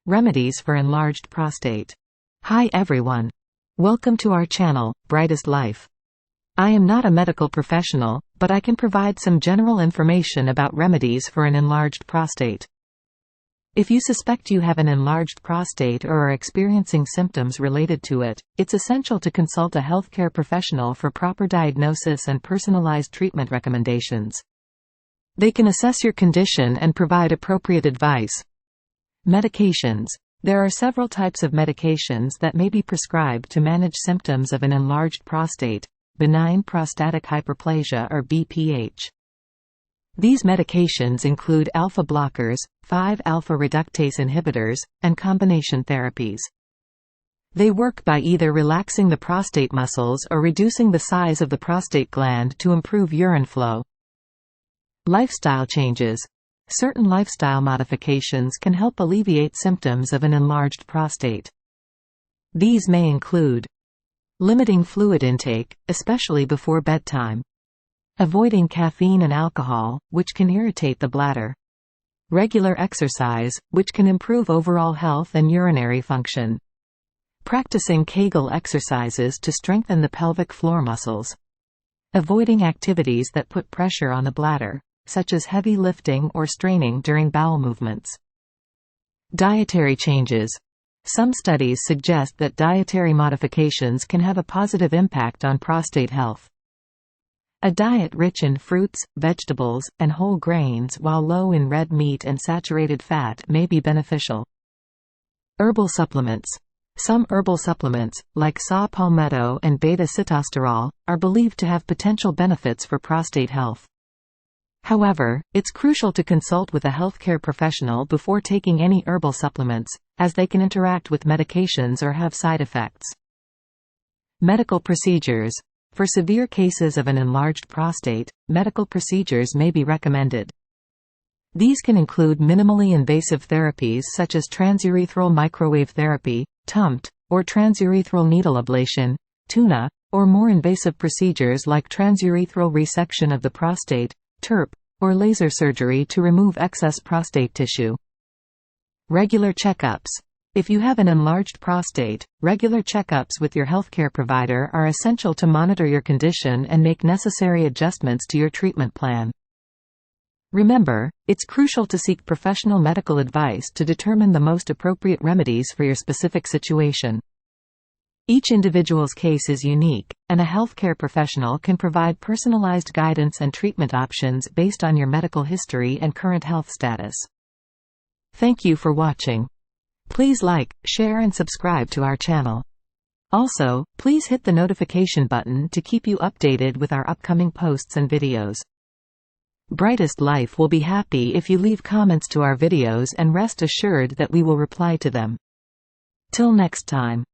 Remedies for enlarged prostate. Hi everyone. Welcome to our channel, Brightest Life. I am not a medical professional, but I can provide some general information about remedies for an enlarged prostate. If you suspect you have an enlarged prostate or are experiencing symptoms related to it, it's essential to consult a healthcare professional for proper diagnosis and personalized treatment recommendations. They can assess your condition and provide appropriate advice. Medications. There are several types of medications that may be prescribed to manage symptoms of an enlarged prostate, benign prostatic hyperplasia or BPH. These medications include alpha blockers, 5-alpha reductase inhibitors, and combination therapies. They work by either relaxing the prostate muscles or reducing the size of the prostate gland to improve urine flow. Lifestyle changes. Certain lifestyle modifications can help alleviate symptoms of an enlarged prostate. These may include limiting fluid intake, especially before bedtime, avoiding caffeine and alcohol, which can irritate the bladder, regular exercise, which can improve overall health and urinary function, practicing Kegel exercises to strengthen the pelvic floor muscles, avoiding activities that put pressure on the bladder, such as heavy lifting or straining during bowel movements. Dietary changes. Some studies suggest that dietary modifications can have a positive impact on prostate health. A diet rich in fruits, vegetables, and whole grains while low in red meat and saturated fat may be beneficial. Herbal supplements. Some herbal supplements, like saw palmetto and beta-sitosterol, are believed to have potential benefits for prostate health. However, it's crucial to consult with a healthcare professional before taking any herbal supplements, as they can interact with medications or have side effects. Medical procedures. For severe cases of an enlarged prostate, medical procedures may be recommended. These can include minimally invasive therapies such as transurethral microwave therapy, TUMT, or transurethral needle ablation, TUNA, or more invasive procedures like transurethral resection of the prostate, TURP, or laser surgery to remove excess prostate tissue. Regular checkups. If you have an enlarged prostate, regular checkups with your healthcare provider are essential to monitor your condition and make necessary adjustments to your treatment plan. Remember, it's crucial to seek professional medical advice to determine the most appropriate remedies for your specific situation. Each individual's case is unique, and a healthcare professional can provide personalized guidance and treatment options based on your medical history and current health status. Thank you for watching. Please like, share and subscribe to our channel. Also, please hit the notification button to keep you updated with our upcoming posts and videos. Brightest Life will be happy if you leave comments to our videos and rest assured that we will reply to them. Till next time.